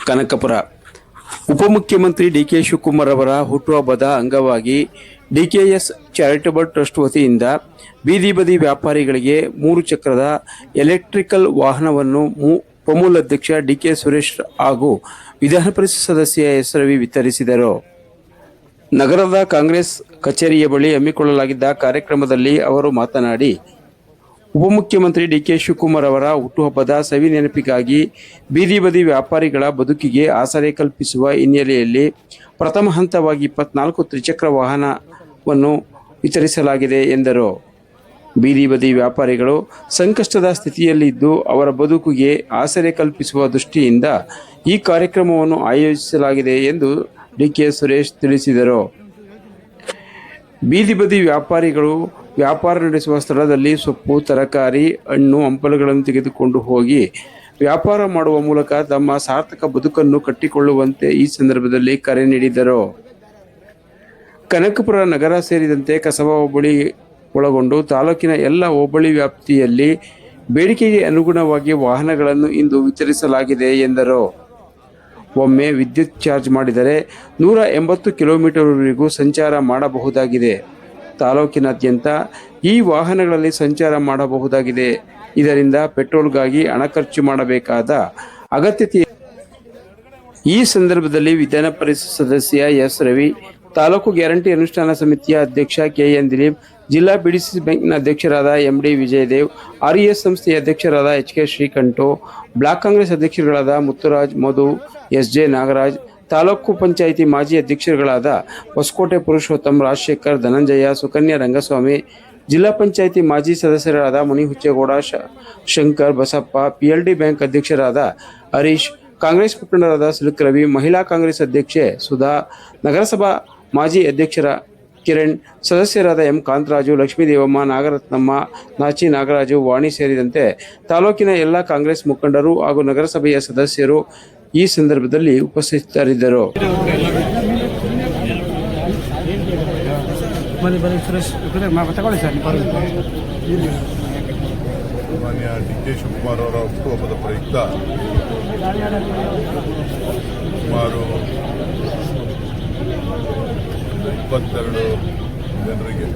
ಕನಕಪುರ ಉಪಮುಖ್ಯಮಂತ್ರಿ ಡಿಕೆ ಶಿವಕುಮಾರ್ ಅವರ ಹುಟ್ಟುಹಬ್ಬದ ಅಂಗವಾಗಿ ಡಿಕೆಎಸ್ ಚಾರಿಟಬಲ್ ಟ್ರಸ್ಟ್ ವತಿಯಿಂದ ಬೀದಿ ಬದಿ ವ್ಯಾಪಾರಿಗಳಿಗೆ 3 ಚಕ್ರದ ಎಲೆಕ್ಟ್ರಿಕಲ್ ವಾಹನವನ್ನು ಪಮೂಲ್ ಡಿಕೆ ಸುರೇಶ್ ಹಾಗೂ ವಿಧಾನ ಪರಿಷತ್ ಸದಸ್ಯ ಎಸ್ ರವಿ ವಿತರಿಸಿದರು. ನಗರದ ಕಾಂಗ್ರೆಸ್ ಕಚೇರಿಯ ಬಳಿ ಹಮ್ಮಿಕೊಳ್ಳಲಾಗಿದ್ದ ಕಾರ್ಯಕ್ರಮದಲ್ಲಿ ಅವರು ಮಾತನಾಡಿ, ಉಪಮುಖ್ಯಮಂತ್ರಿ ಡಿಕೆ ಶಿವಕುಮಾರ್ ಅವರ ಹುಟ್ಟುಹಬ್ಬದ ಸವಿ ನೆನಪಿಗಾಗಿ ಬೀದಿ ಬದಿ ವ್ಯಾಪಾರಿಗಳ ಬದುಕಿಗೆ ಆಸರೆ ಕಲ್ಪಿಸುವ ಹಿನ್ನೆಲೆಯಲ್ಲಿ ಪ್ರಥಮ ಹಂತವಾಗಿ 24 ತ್ರಿಚಕ್ರ ವಾಹನವನ್ನು ವಿತರಿಸಲಾಗಿದೆ ಎಂದರು. ಬೀದಿ ಬದಿ ವ್ಯಾಪಾರಿಗಳು ಸಂಕಷ್ಟದ ಸ್ಥಿತಿಯಲ್ಲಿದ್ದು ಅವರ ಬದುಕಿಗೆ ಆಸರೆ ಕಲ್ಪಿಸುವ ದೃಷ್ಟಿಯಿಂದ ಈ ಕಾರ್ಯಕ್ರಮವನ್ನು ಆಯೋಜಿಸಲಾಗಿದೆ ಎಂದು ಡಿಕೆ ಸುರೇಶ್ ತಿಳಿಸಿದರು. ಬೀದಿ ಬದಿ ವ್ಯಾಪಾರಿಗಳು ವ್ಯಾಪಾರ ನಡೆಸುವ ಸ್ಥಳದಲ್ಲಿ ಸೊಪ್ಪು, ತರಕಾರಿ, ಹಣ್ಣು, ಹಂಪಲುಗಳನ್ನು ತೆಗೆದುಕೊಂಡು ಹೋಗಿ ವ್ಯಾಪಾರ ಮಾಡುವ ಮೂಲಕ ತಮ್ಮ ಸಾರ್ಥಕ ಬದುಕನ್ನು ಕಟ್ಟಿಕೊಳ್ಳುವಂತೆ ಈ ಸಂದರ್ಭದಲ್ಲಿ ಕರೆ ನೀಡಿದರು. ಕನಕಪುರ ನಗರ ಸೇರಿದಂತೆ ಕಸಬಾ ಹೋಬಳಿ ಒಳಗೊಂಡು ತಾಲೂಕಿನ ಎಲ್ಲ ಹೋಬಳಿ ವ್ಯಾಪ್ತಿಯಲ್ಲಿ ಬೇಡಿಕೆಗೆ ಅನುಗುಣವಾಗಿ ವಾಹನಗಳನ್ನು ಇಂದು ವಿತರಿಸಲಾಗಿದೆ ಎಂದರು. ಒಮ್ಮೆ ವಿದ್ಯುತ್ ಚಾರ್ಜ್ ಮಾಡಿದರೆ 180 ಕಿಲೋಮೀಟರ್ವರೆಗೂ ಸಂಚಾರ ಮಾಡಬಹುದಾಗಿದೆ. ತಾಲೂಕಿನಾದ್ಯಂತ ಈ ವಾಹನಗಳಲ್ಲಿ ಸಂಚಾರ ಮಾಡಬಹುದಾಗಿದೆ. ಇದರಿಂದ ಪೆಟ್ರೋಲ್ಗಾಗಿ ಹಣ ಖರ್ಚು ಮಾಡಬೇಕಾದ ಅಗತ್ಯತೆ. ಈ ಸಂದರ್ಭದಲ್ಲಿ ವಿಧಾನ ಪರಿಷತ್ ಸದಸ್ಯ ಎಸ್ ರವಿ, ತಾಲೂಕು ಗ್ಯಾರಂಟಿ ಅನುಷ್ಠಾನ ಸಮಿತಿಯ ಅಧ್ಯಕ್ಷ ಕೆಎನ್ ದಿಲೀಪ್, ಜಿಲ್ಲಾ ಬಿಡಿಸಿ ಬ್ಯಾಂಕ್ನ ಅಧ್ಯಕ್ಷರಾದ ಎಂಡಿ ವಿಜಯದೇವ್, ಆರ್ಇಎಸ್ ಸಂಸ್ಥೆಯ ಅಧ್ಯಕ್ಷರಾದ ಎಚ್ಕೆ ಶ್ರೀಕಂಠು, ಬ್ಲಾಕ್ ಕಾಂಗ್ರೆಸ್ ಅಧ್ಯಕ್ಷರುಗಳಾದ ಮುತ್ತುರಾಜ್, ಮಧು, ಎಸ್ಜೆ ನಾಗರಾಜ್, ತಾಲೂಕು ಪಂಚಾಯಿತಿ ಮಾಜಿ ಅಧ್ಯಕ್ಷರುಗಳಾದ ಹೊಸಕೋಟೆ ಪುರುಷೋತ್ತಮ್, ರಾಜಶೇಖರ್, ಧನಂಜಯ, ಸುಕನ್ಯಾ ರಂಗಸ್ವಾಮಿ, ಜಿಲ್ಲಾ ಪಂಚಾಯಿತಿ ಮಾಜಿ ಸದಸ್ಯರಾದ ಮುನಿ ಹುಚ್ಚೇಗೌಡ, ಶಂಕರ್, ಬಸಪ್ಪ, ಪಿಎಲ್ಡಿ ಬ್ಯಾಂಕ್ ಅಧ್ಯಕ್ಷರಾದ ಹರೀಶ್, ಕಾಂಗ್ರೆಸ್ ಮುಖಂಡರಾದ ಸಿಲ್ಕ್ ರವಿ, ಮಹಿಳಾ ಕಾಂಗ್ರೆಸ್ ಅಧ್ಯಕ್ಷೆ ಸುಧಾ, ನಗರಸಭಾ ಮಾಜಿ ಅಧ್ಯಕ್ಷರ ಕಿರಣ್, ಸದಸ್ಯರಾದ ಎಂ ಕಾಂತರಾಜು, ಲಕ್ಷ್ಮೀದೇವಮ್ಮ, ನಾಗರತ್ನಮ್ಮ, ನಾಚಿ ನಾಗರಾಜು, ವಾಣಿ ಸೇರಿದಂತೆ ತಾಲೂಕಿನ ಎಲ್ಲ ಕಾಂಗ್ರೆಸ್ ಮುಖಂಡರು ಹಾಗೂ ನಗರಸಭೆಯ ಸದಸ್ಯರು ಈ ಸಂದರ್ಭದಲ್ಲಿ ಉಪಸ್ಥಿತರಿದ್ದರು. ಮಾನ್ಯ ಡಿಕೆ ಶಿವಕುಮಾರ್ ಅವರ ಹುಟ್ಟುಹಬ್ಬದ ಪ್ರಯುಕ್ತ ಸುಮಾರು 22 ಜನರಿಗೆ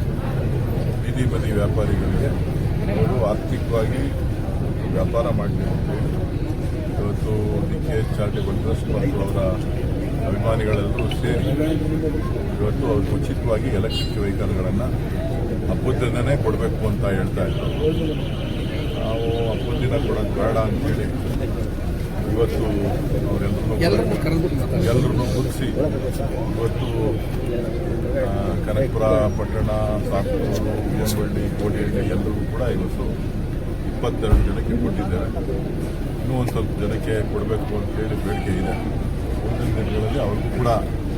ಬೀದಿ ಬದಿ ವ್ಯಾಪಾರಿಗಳಿಗೆ ಅವರು ಆರ್ಥಿಕವಾಗಿ ವ್ಯಾಪಾರ ಮಾಡಲಿಕ್ಕೆ ಇವತ್ತು ಡಿಕೆಎಸ್ ಚಾರಿಟಬಲ್ ಟ್ರಸ್ಟ್ ಮತ್ತು ಅವರ ಅಭಿಮಾನಿಗಳೆಲ್ಲರೂ ಸೇರಿ ಇವತ್ತು ಅವರು ಉಚಿತವಾಗಿ ಎಲೆಕ್ಟ್ರಿಕ್ ವೆಹಿಕಲ್ಗಳನ್ನು ಹಬ್ಬದ ದಿನನೇ ಕೊಡಬೇಕು ಅಂತ ಹೇಳ್ತಾ ಇದ್ರು. ನಾವು ಹಬ್ಬದ ದಿನ ಕೊಡೋದು ಬೇಡ ಅಂತೇಳಿ ಇವತ್ತು ಅವರೆಲ್ಲರನ್ನೂ ಮುಗಿಸಿ ಇವತ್ತು ಕನಕಪುರ ಪಟ್ಟಣ, ಸಾಕೂರು, ಬೀರನಹಳ್ಳಿ, ಕೋಡಿಹಳ್ಳಿ ಎಲ್ಲರಿಗೂ ಕೂಡ ಇವತ್ತು 22 ಜನಕ್ಕೆ ಕೊಟ್ಟಿದ್ದಾರೆ. ಇನ್ನೂ ಒಂದು ಸ್ವಲ್ಪ ಜನಕ್ಕೆ ಕೊಡಬೇಕು ಅಂತೇಳಿ ಬೇಡಿಕೆ ಇದೆ. ಮುಂದಿನ ದಿನಗಳಲ್ಲಿ ಅವ್ರಿಗೂ ಕೂಡ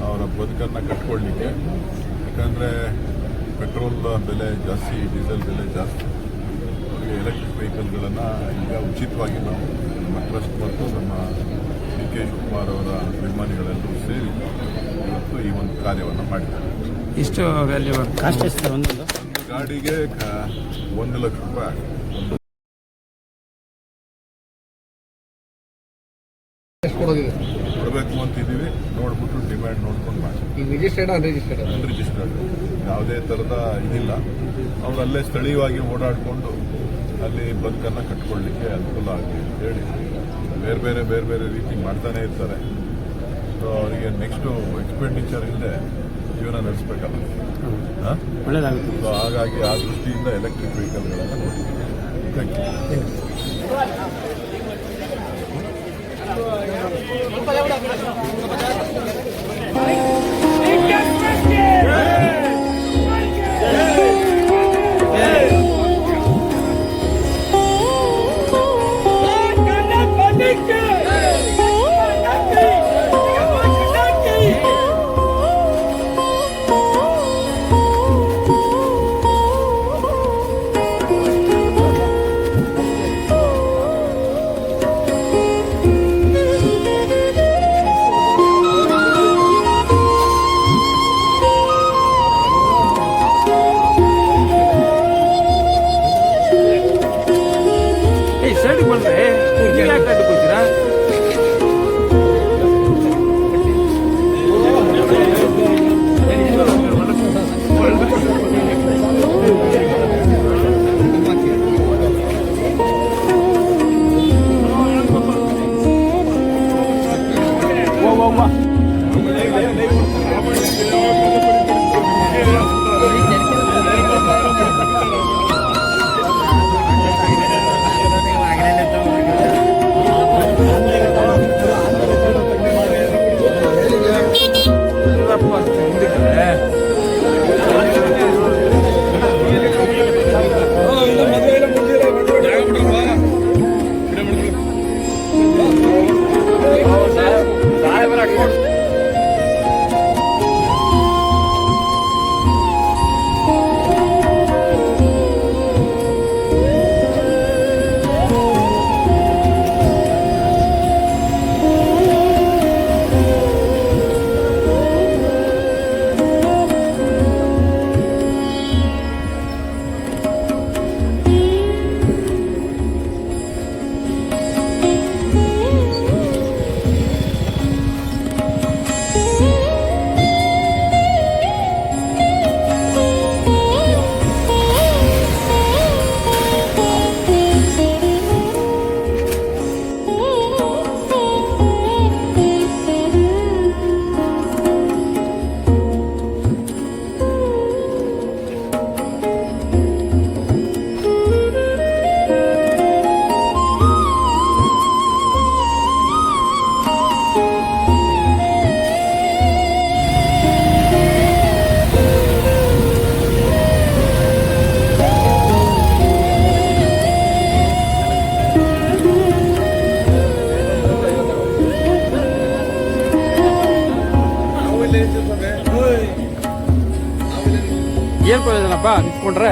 ಅವರ ಬದುಕನ್ನು ಕಟ್ಕೊಳ್ಳಿಕ್ಕೆ, ಯಾಕಂದರೆ ಪೆಟ್ರೋಲ್ ಬೆಲೆ ಜಾಸ್ತಿ, ಡೀಸೆಲ್ ಬೆಲೆ ಜಾಸ್ತಿ, ಅವರಿಗೆ ಎಲೆಕ್ಟ್ರಿಕ್ ವೆಹಿಕಲ್ಗಳನ್ನು ಈಗ ಉಚಿತವಾಗಿ ನಾವು ನಮ್ಮ ಟ್ರಸ್ಟ್ ಮತ್ತು ನಮ್ಮ ಡಿಕೆ ಶಿವಕುಮಾರ್ ಅವರ ಅಭಿಮಾನಿಗಳೆಲ್ಲರೂ ಸೇರಿ ಇವತ್ತು ಈ ಒಂದು ಕಾರ್ಯವನ್ನು ಮಾಡಿದ್ದಾರೆ. ಇಷ್ಟು ವ್ಯಾಲ್ಯೂ ಕಾಸ್ಟ್ ಎಷ್ಟು? ಒಂದು ಗಾಡಿಗೆ 1 ಲಕ್ಷ ರೂಪಾಯಿ ಕೊಡಬೇಕು ಅಂತಿದ್ದೀವಿ. ನೋಡ್ಬಿಟ್ಟು ಡಿಮ್ಯಾಂಡ್ ನೋಡ್ಕೊಂಡು ಮಾಡಿ. ಅನ್ರಿಜಿಸ್ಟರ್ಡ್ ಯಾವುದೇ ಥರದ ಇದಿಲ್ಲ. ಅವ್ರು ಅಲ್ಲೇ ಸ್ಥಳೀಯವಾಗಿ ಓಡಾಡಿಕೊಂಡು ಅಲ್ಲಿ ಬದುಕನ್ನು ಕಟ್ಕೊಳ್ಳಿಕ್ಕೆ ಅನುಕೂಲ ಆಗಲಿ ಅಂತೇಳಿ ಬೇರೆ ಬೇರೆ ರೀತಿ ಮಾಡ್ತಾನೆ ಇರ್ತಾರೆ. ಸೊ ಅವರಿಗೆ ನೆಕ್ಸ್ಟು ಎಕ್ಸ್ಪೆಂಡಿಚರ್ ಇಲ್ಲದೆ ಜೀವನ ನಡೆಸಬೇಕಲ್ಲ, ಒಳ್ಳೆಯದಾಗುತ್ತೆ. ಸೊ ಹಾಗಾಗಿ ಆ ದೃಷ್ಟಿಯಿಂದ ಎಲೆಕ್ಟ್ರಿಕ್ ವೆಹಿಕಲ್ಗಳನ್ನು ಕೊಡ್ತೀವಿ. ಥ್ಯಾಂಕ್ ಸ್ಟೇಡಿಗೆ ಬಂದ್ರೆ ನೀವು ಯಾಕೆ ಅಡ್ಡಕ್ಕೋತೀರಾ? ಏನ್ ಪ್ರಯೋಜನಪ್ಪ ನಿಂತ್ಕೊಂಡ್ರೆ?